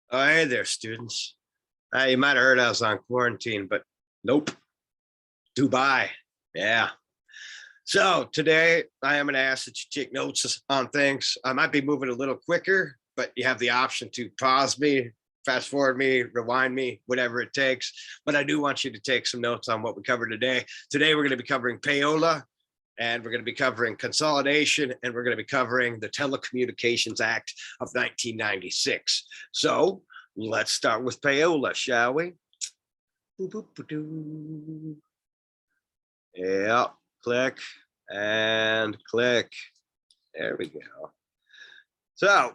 Oh, hey there, students. You might have heard I was on quarantine, but nope, Dubai. Yeah. So today I am going to ask that you take notes on things. I might be moving a little quicker, but you have the option to pause me, fast forward me, rewind me, whatever it takes. But I do want you to take some notes on what we covered today. Today we're going to be covering Payola, and we're going to be covering Consolidation, and we're going to be covering the Telecommunications Act of 1996. So let's start with Payola, shall we? Yeah, click and click. There we go. So,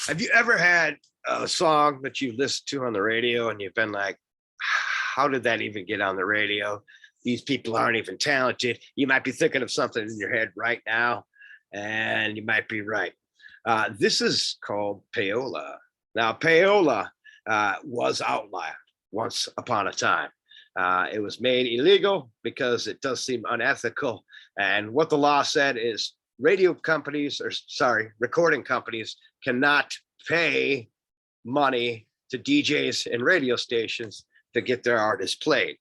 have you ever had a song that you listened to on the radio and you've been like, how did that even get on the radio? These people aren't even talented. You might be thinking of something in your head right now, and you might be right. This is called Payola. Now, Payola was outlawed once upon a time. It was made illegal because it does seem unethical. And what the law said is recording companies cannot pay money to DJs and radio stations to get their artists played.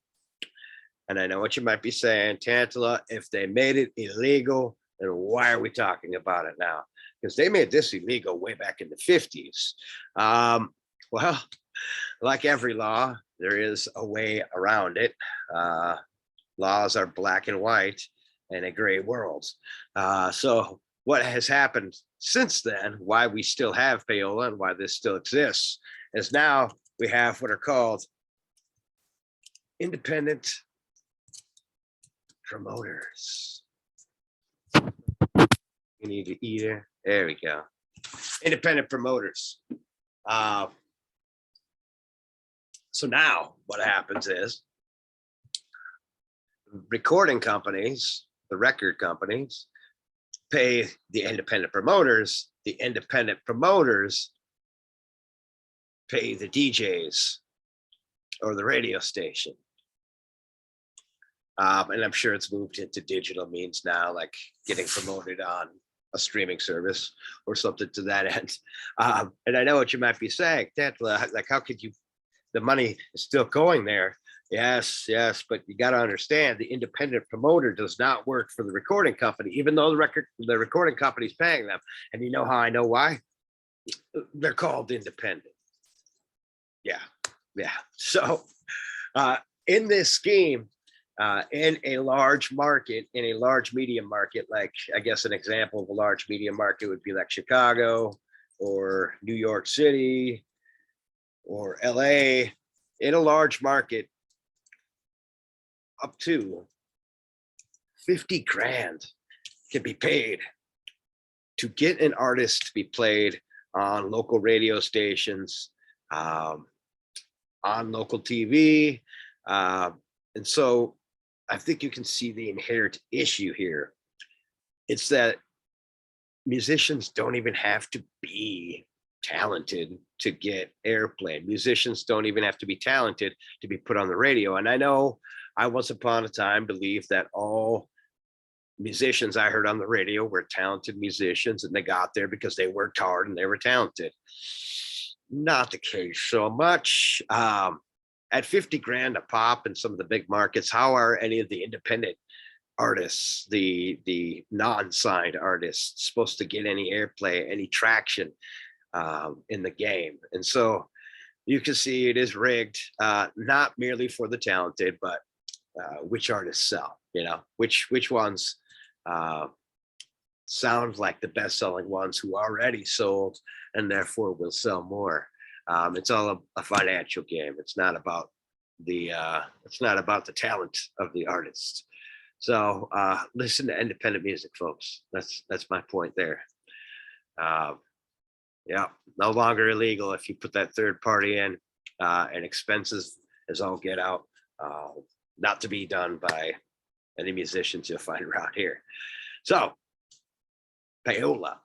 And I know what you might be saying, Tantala, if they made it illegal, then why are we talking about it now? Because they made this illegal way back in the 50s. Well, like every law, there is a way around it. Laws are black and white in a gray world. So what has happened since then, why we still have Payola and why this still exists, is now we have what are called independent promoters. You need to eat it. There we go. Independent promoters. So now what happens is recording companies, the record companies, pay the independent promoters. The independent promoters pay the DJs or the radio station. And I'm sure it's moved into digital means now, like getting promoted on a streaming service or something to that end. And I know what you might be saying, that like, how could you, the money is still going there. Yes, but you got to understand the independent promoter does not work for the recording company, even though the recording company is paying them. And you know how I know why? They're called independent. Yeah. So in this scheme, in a large market, in a large media market, like I guess an example of a large media market would be like Chicago or New York City or LA. In a large market, up to 50 grand can be paid to get an artist to be played on local radio stations, on local TV. And so I think you can see the inherent issue here. It's that musicians don't even have to be talented to get airplay. Musicians don't even have to be talented to be put on the radio. And I know I once upon a time believed that all musicians I heard on the radio were talented musicians and they got there because they worked hard and they were talented. Not the case so much. At 50 grand a pop in some of the big markets, how are any of the independent artists, the non-signed artists, supposed to get any airplay, any traction in the game? And so you can see it is rigged, not merely for the talented, but which artists sell, which ones sound like the best-selling ones who already sold and therefore will sell more. It's all a financial game. It's not about the talent of the artist. So listen to independent music, folks. That's my point there. Yeah, no longer illegal if you put that third party in, and expenses is all get out. Not to be done by any musicians you'll find around here. So Payola,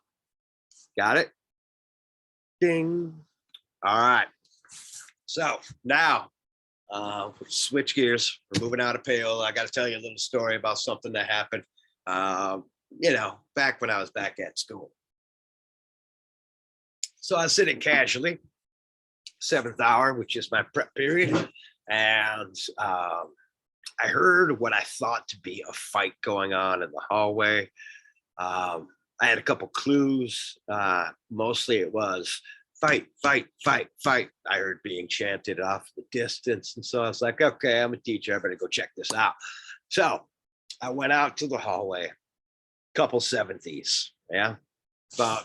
got it? Ding. All right. So now switch gears. We're moving out of Payola. I got to tell you a little story about something that happened, back when I was back at school. So I was sitting casually, 7th hour, which is my prep period, and I heard what I thought to be a fight going on in the hallway. I had a couple clues. Mostly it was fight, fight, fight, fight. I heard being chanted off the distance. And so I was like, okay, I'm a teacher. I better go check this out. So I went out to the hallway, couple 70s. Yeah. About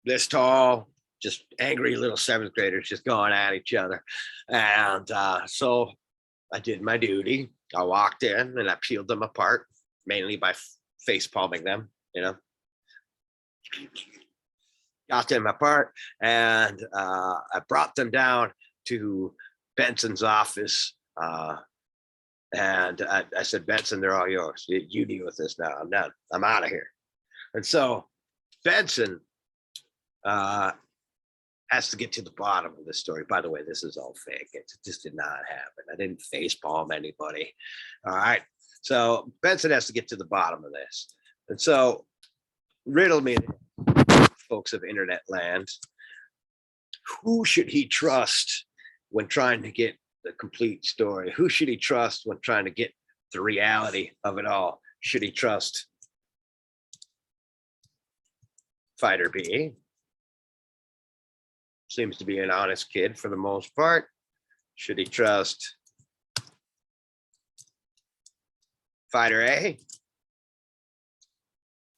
this tall, just angry little 7th graders just going at each other. And so I did my duty. I walked in and I peeled them apart, mainly by face palming them, got them apart, and I brought them down to Benson's office. And I said, Benson, they're all yours. You deal with this now. I'm done. I'm out of here. And so Benson has to get to the bottom of this story. By the way, this is all fake. It just did not happen. I didn't face palm anybody. All right. So Benson has to get to the bottom of this. And so riddle me, folks of internet land, who should he trust when trying to get the complete story? Who should he trust when trying to get the reality of it all? Should he trust Fighter B? Seems to be an honest kid for the most part. Should he trust Fighter A? A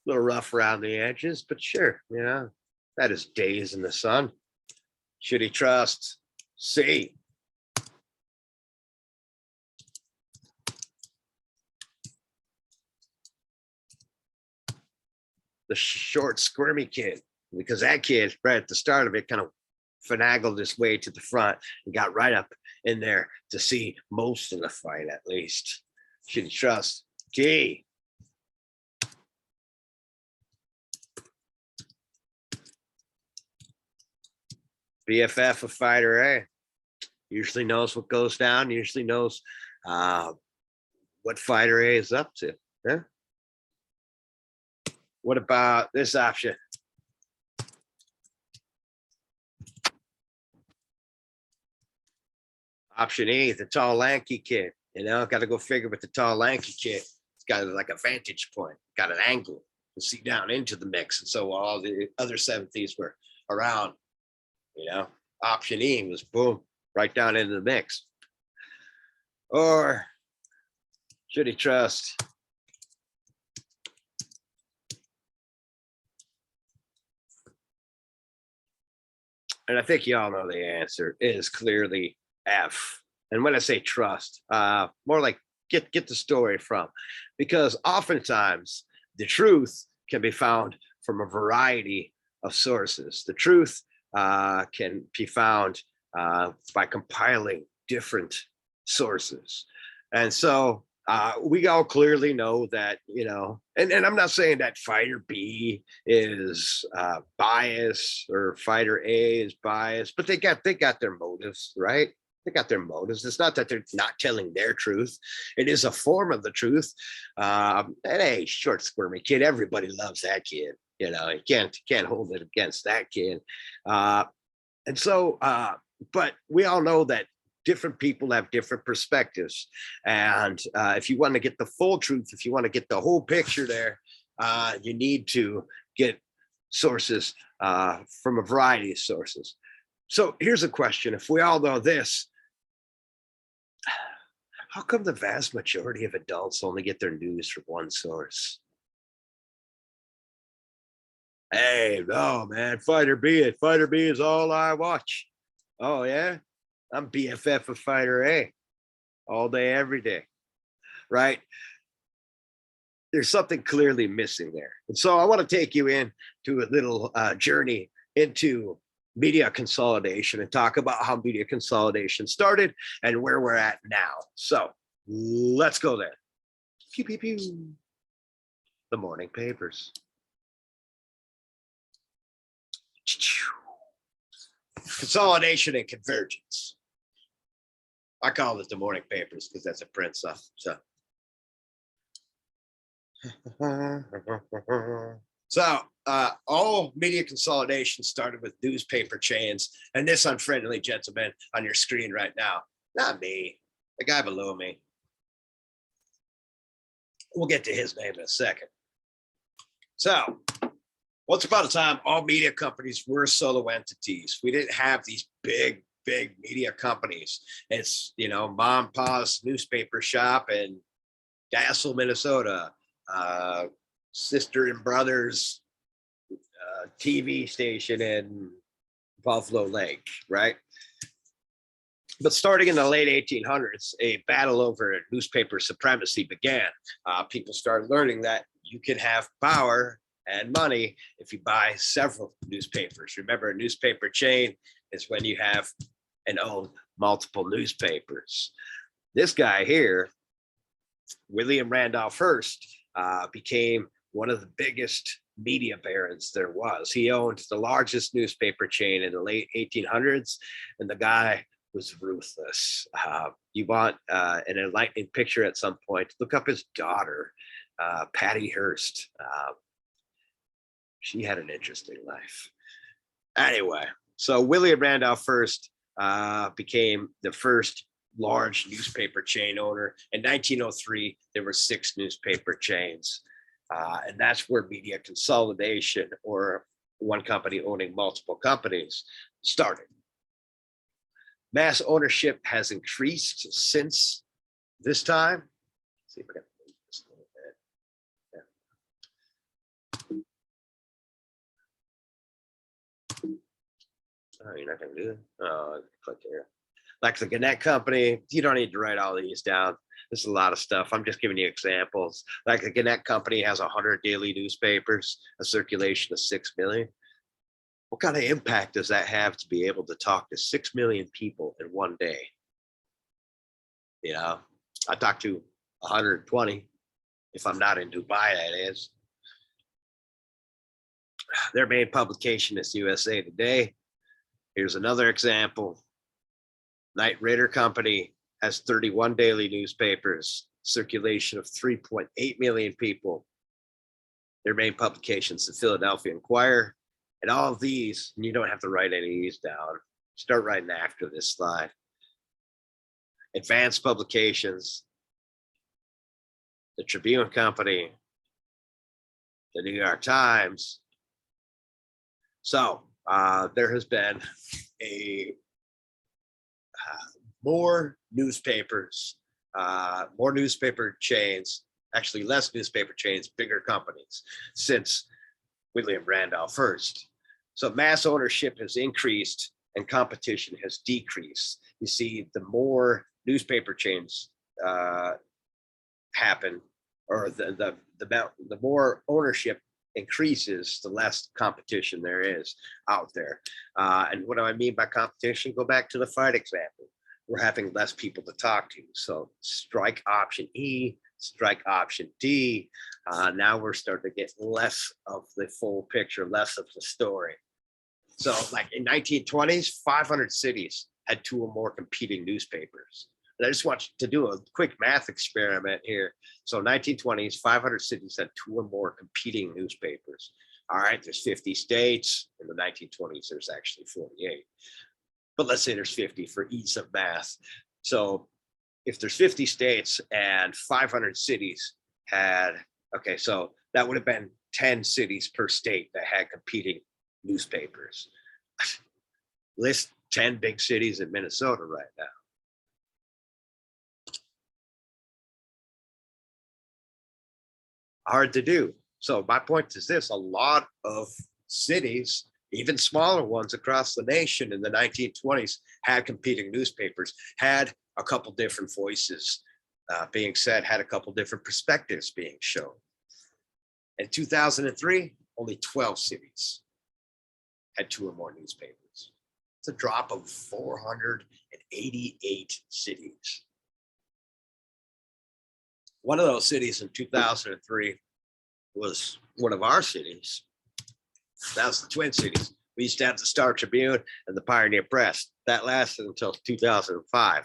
little rough around the edges, but sure, that is days in the sun. Should he trust C? The short, squirmy kid, because that kid right at the start of it kind of finagled his way to the front and got right up in there to see most of the fight, at least. Should he trust D? BFF of Fighter A usually knows what goes down, usually knows what Fighter A is up to. Yeah? What about this option? Option E, the tall, lanky kid. Got to go figure with the tall, lanky kid. It's got like a vantage point, got an angle to see down into the mix. And so all the other 70s were around, option E was boom, right down into the mix. Or should he trust and I think you all know the answer is clearly F. And when I say trust, more like get the story from, because oftentimes the truth can be found from a variety of sources. The truth can be found by compiling different sources. And so we all clearly know that, and I'm not saying that Fighter B is biased or Fighter A is biased, but they got their motives, right? They got their motives. It's not that they're not telling their truth. It is a form of the truth. And hey, short, squirmy kid, everybody loves that kid. You can't hold it against that kid. And so, but we all know that different people have different perspectives. And if you want to get the full truth, if you want to get the whole picture there, you need to get sources from a variety of sources. So here's a question. If we all know this, how come the vast majority of adults only get their news from one source? Hey, no, man, Fighter B is all I watch. Oh, yeah? I'm BFF of Fighter A all day, every day, right? There's something clearly missing there. And so I want to take you in to a little journey into media consolidation and talk about how media consolidation started and where we're at now. So let's go there. Pew, pew, pew. The morning papers. Consolidation and convergence. I call it the morning papers because that's a print stuff. So all media consolidation started with newspaper chains, and this unfriendly gentleman on your screen right now, not me, the guy below me. We'll get to his name in a second. So, once upon a time, all media companies were solo entities. We didn't have these big media companies. It's, you know, mom and pa's newspaper shop in Dassel, Minnesota, sister and brothers TV station in Buffalo Lake, right? But starting in the late 1800s, a battle over newspaper supremacy began. People started learning that you can have power and money if you buy several newspapers. Remember, a newspaper chain is when you have and own multiple newspapers. This guy here, William Randolph Hearst, became one of the biggest media barons there was. He owned the largest newspaper chain in the late 1800s, and the guy was ruthless. You want an enlightening picture at some point, look up his daughter, Patty Hearst. She had an interesting life. Anyway, so William Randolph Hearst became the first large newspaper chain owner. In 1903, there were 6 newspaper chains. And that's where media consolidation, or one company owning multiple companies, started. Mass ownership has increased since this time. Let's see if I can move this a little bit. Yeah. Oh, you're not going to do it? Oh, click here. Like the Gannett Company, you don't need to write all these down. There's a lot of stuff. I'm just giving you examples. Like the Gannett Company has 100 daily newspapers, a circulation of 6 million. What kind of impact does that have to be able to talk to 6 million people in one day? You know, I talk to 120 if I'm not in Dubai, that is. Their main publication is USA Today. Here's another example. Knight Ridder Company has 31 daily newspapers, circulation of 3.8 million people. Their main publications, the Philadelphia Inquirer, and all of these, and you don't have to write any of these down. Start writing after this slide. Advanced Publications, the Tribune Company, the New York Times. So there has been a more newspapers, more newspaper chains, actually less newspaper chains, bigger companies since William Randolph Hearst. So mass ownership has increased and competition has decreased. You see, the more newspaper chains happen, or the more ownership increases, the less competition there is out there. And what do I mean by competition? Go back to the fight example. We're having less people to talk to. So strike option E, strike option D. Now we're starting to get less of the full picture, less of the story. So like in 1920s, 500 cities had 2 or more competing newspapers. And I just want you to do a quick math experiment here. So 1920s, 500 cities had 2 or more competing newspapers. All right, there's 50 states. In the 1920s, there's actually 48. But let's say there's 50 for ease of math. So if there's 50 states and 500 cities had, okay, so that would have been 10 cities per state that had competing newspapers. List 10 big cities in Minnesota right now. Hard to do. So my point is this: a lot of cities, even smaller ones across the nation in the 1920s, had competing newspapers, had a couple different voices being said, had a couple different perspectives being shown. In 2003, only 12 cities had 2 or more newspapers. It's a drop of 488 cities. One of those cities in 2003 was one of our cities. That was the Twin Cities. We used to have the Star Tribune and the Pioneer Press. That lasted until 2005.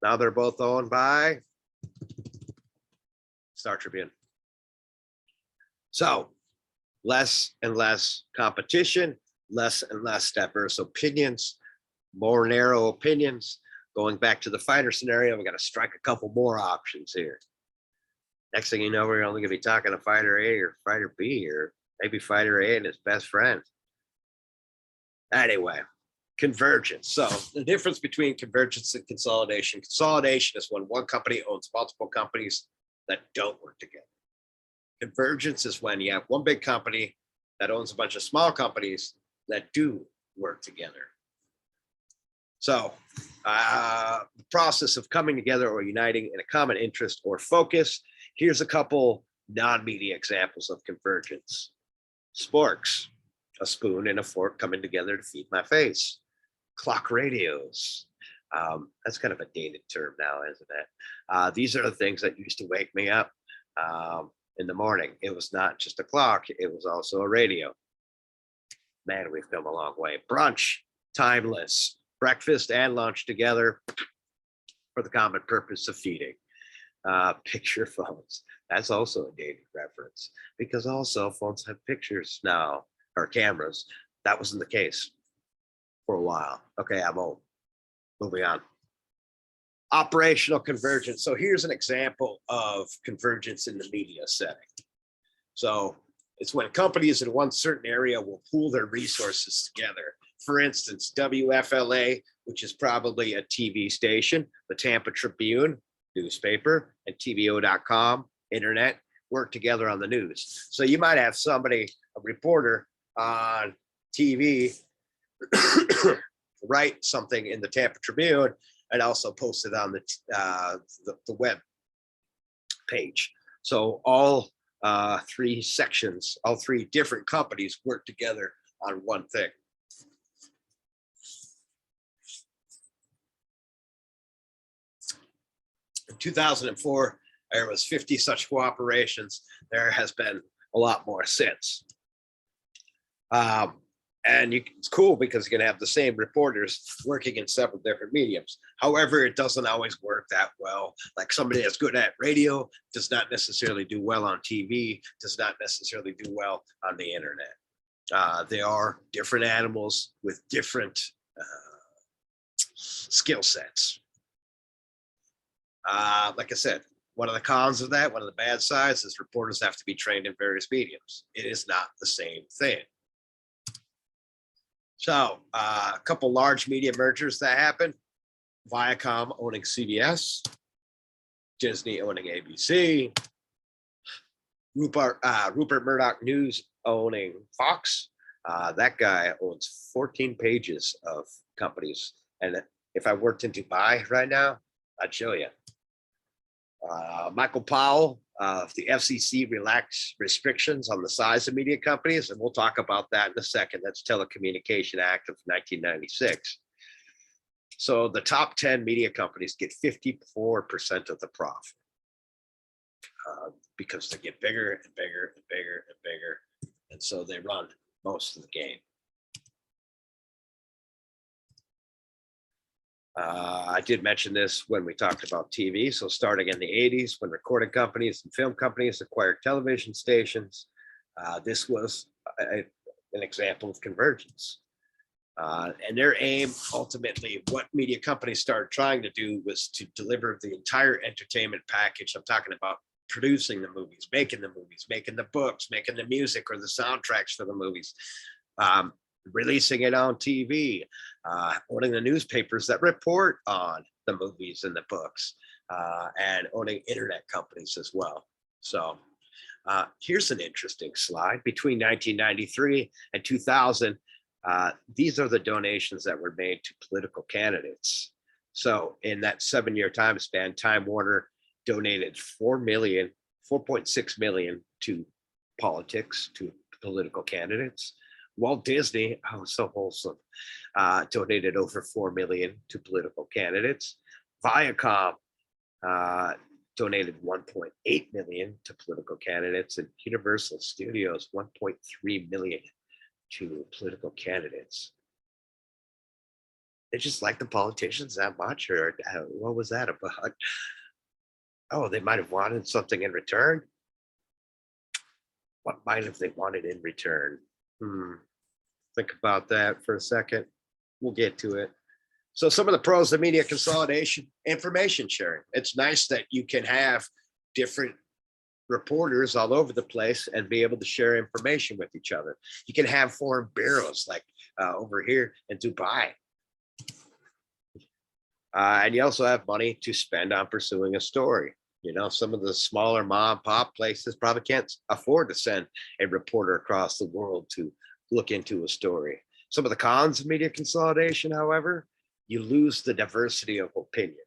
Now they're both owned by Star Tribune. So less and less competition, less and less diverse opinions, more narrow opinions. Going back to the fighter scenario, we got to strike a couple more options here. Next thing you know, we're only going to be talking to fighter A or fighter B, or maybe fighter A and his best friend. Anyway, convergence. So the difference between convergence and consolidation. Consolidation is when one company owns multiple companies that don't work together. Convergence is when you have one big company that owns a bunch of small companies that do work together. So the process of coming together or uniting in a common interest or focus. Here's a couple non-media examples of convergence. Sporks, a spoon and a fork coming together to feed my face. Clock radios. That's kind of a dated term now, isn't it? These are the things that used to wake me up in the morning. It was not just a clock, it was also a radio. Man, we've come a long way. Brunch, timeless. Breakfast and lunch together for the common purpose of feeding. Picture phones. That's also a dated reference because all cell phones have pictures now, or cameras. That wasn't the case for a while. Okay, I'm old. Moving on. Operational convergence. So here's an example of convergence in the media setting. So it's when companies in one certain area will pool their resources together. For instance, WFLA, which is probably a TV station, the Tampa Tribune, newspaper, and TVO.com, internet, work together on the news. So you might have somebody, a reporter on TV, write something in the Tampa Tribune and also post it on the web page. So all three sections, all three different companies work together on one thing. In 2004, there was 50 such cooperations. There has been a lot more since. And it's cool because you can have the same reporters working in several different mediums. However, it doesn't always work that well. Like somebody that's good at radio does not necessarily do well on TV, does not necessarily do well on the internet. They are different animals with different skill sets. Like I said, one of the cons of that, one of the bad sides is reporters have to be trained in various mediums. It is not the same thing. So a couple large media mergers that happened. Viacom owning CBS, Disney owning ABC, Rupert Murdoch News owning Fox. That guy owns 14 pages of companies. And if I worked in Dubai right now, I'd show you. Michael Powell, the FCC relaxed restrictions on the size of media companies, and we'll talk about that in a second. That's Telecommunications Act of 1996. So the top 10 media companies get 54% of the profit because they get bigger and bigger and bigger and bigger, and so they run most of the game. I did mention this when we talked about TV. So starting in the 80s, when recording companies and film companies acquired television stations, this was an example of convergence. And their aim, ultimately, what media companies started trying to do was to deliver the entire entertainment package. I'm talking about producing the movies, making the books, making the music or the soundtracks for the movies. Releasing it on TV, owning the newspapers that report on the movies and the books, and owning internet companies as well. So here's an interesting slide. Between 1993 and 2000, these are the donations that were made to political candidates. So in that 7-year time span, Time Warner donated $4.6 million to politics, to political candidates. Walt Disney, oh, so wholesome, donated over $4 million to political candidates. Viacom donated $1.8 million to political candidates, and Universal Studios $1.3 million to political candidates. They just like the politicians that much, or what was that about? Oh, they might have wanted something in return. What might have they wanted in return? Think about that for a second. We'll get to it. So some of the pros of media consolidation: information sharing. It's nice that you can have different reporters all over the place and be able to share information with each other. You can have foreign bureaus like over here in Dubai. And you also have money to spend on pursuing a story. You know, some of the smaller mom and pop places probably can't afford to send a reporter across the world to look into a story. Some of the cons of media consolidation, however, you lose the diversity of opinion.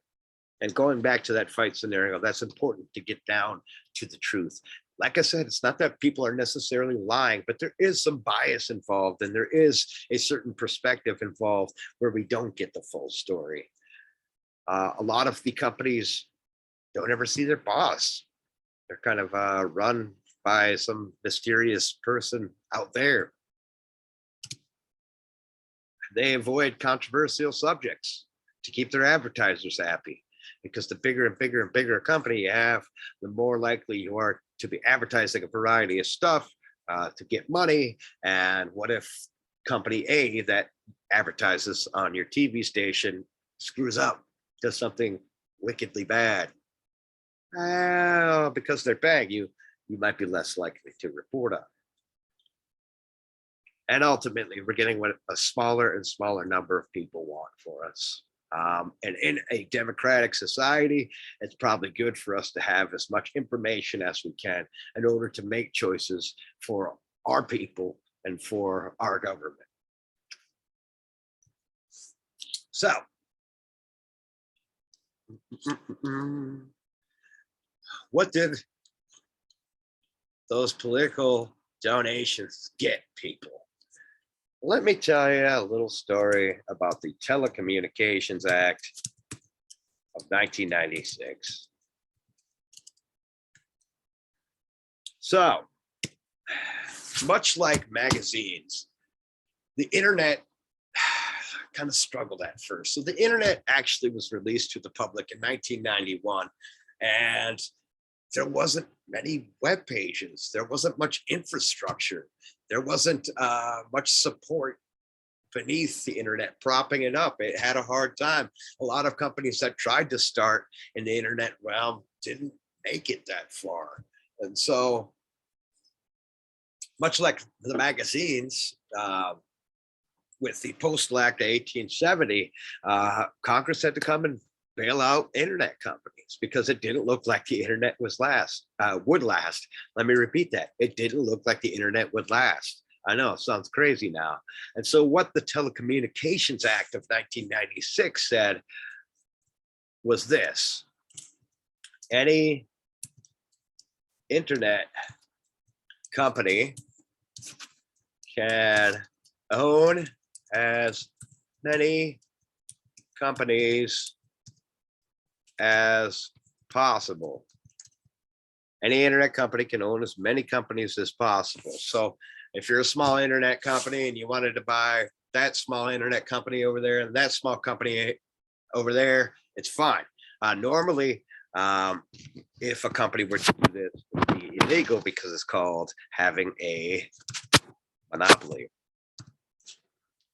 And going back to that fight scenario, that's important to get down to the truth. Like I said, it's not that people are necessarily lying, but there is some bias involved, and there is a certain perspective involved where we don't get the full story. A lot of the companies don't ever see their boss. They're kind of run by some mysterious person out there. They avoid controversial subjects to keep their advertisers happy, because the bigger and bigger and bigger a company you have, the more likely you are to be advertising a variety of stuff to get money. And what if company A that advertises on your TV station screws up, does something wickedly bad? Because they're paying you, you might be less likely to report on it. And ultimately, we're getting what a smaller and smaller number of people want for us. And in a democratic society, it's probably good for us to have as much information as we can in order to make choices for our people and for our government. So, what did those political donations get people? Let me tell you a little story about the Telecommunications Act of 1996. So, much like magazines, the internet kind of struggled at first. So the internet actually was released to the public in 1991, and there wasn't many web pages. There wasn't much infrastructure. There wasn't much support beneath the internet propping it up. It had a hard time. A lot of companies that tried to start in the internet realm didn't make it that far. And so, much like the magazines, with the Postal Act of 1870, Congress had to come and bail out internet companies because it didn't look like the internet would last. Let me repeat that. It didn't look like the internet would last. I know it sounds crazy now. And so what the Telecommunications Act of 1996 said was this: any internet company can own as many companies as possible. Any internet company can own as many companies as possible. So if you're a small internet company and you wanted to buy that small internet company over there and that small company over there, it's fine. Normally, if a company were to do this, it would be illegal because it's called having a monopoly.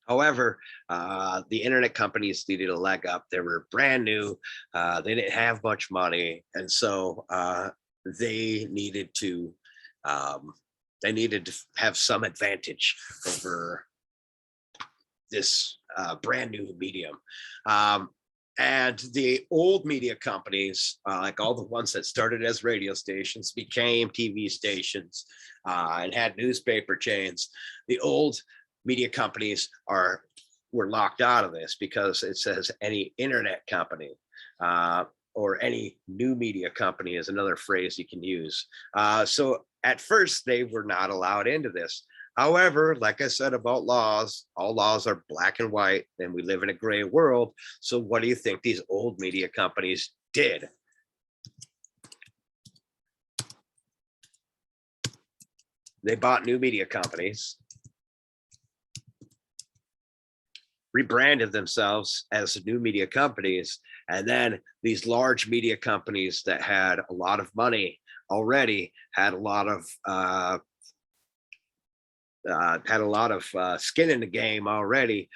However, the internet companies needed a leg up. They were brand new. They didn't have much money, and so they needed to have some advantage over this brand new medium. And the old media companies, like all the ones that started as radio stations, became TV stations and had newspaper chains. The old media companies were locked out of this because it says any internet company, or any new media company is another phrase you can use. So at first they were not allowed into this. However, like I said about laws, all laws are black and white, and we live in a gray world. So what do you think these old media companies did? They bought new media companies, rebranded themselves as new media companies, and then these large media companies that had a lot of money already had a lot of had a lot of skin in the game already,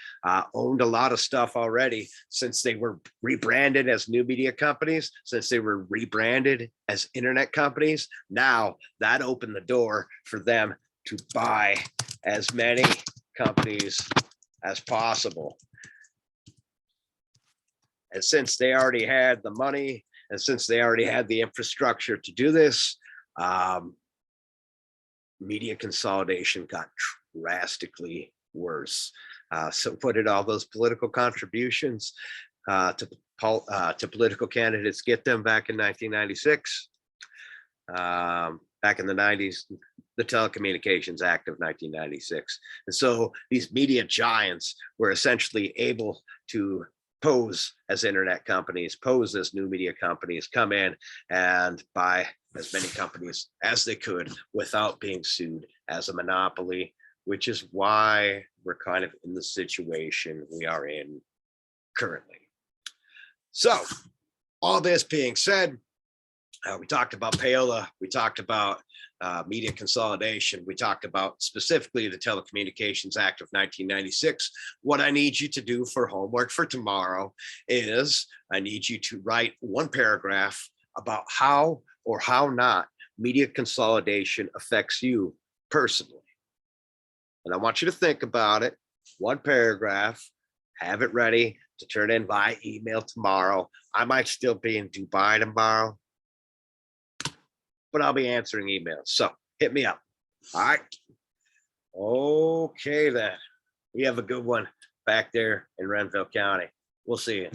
owned a lot of stuff already since they were rebranded as new media companies, since they were rebranded as internet companies. Now that opened the door for them to buy as many companies as possible. And since they already had the money, and since they already had the infrastructure to do this, media consolidation got drastically worse. So what did all those political contributions to political candidates get them back in 1996? Back in the 90s, the Telecommunications Act of 1996. And so these media giants were essentially able to pose as internet companies, pose as new media companies, come in and buy as many companies as they could without being sued as a monopoly, which is why we're kind of in the situation we are in currently. So all this being said, we talked about Payola, we talked about media consolidation, we talked about specifically the Telecommunications Act of 1996. What I need you to do for homework for tomorrow is I need you to write one paragraph about how or how not media consolidation affects you personally. And I want you to think about it, one paragraph, have it ready to turn in by email tomorrow. I might still be in Dubai tomorrow, but I'll be answering emails. So hit me up. All right. Okay, then. You have a good one back there in Renville County. We'll see you.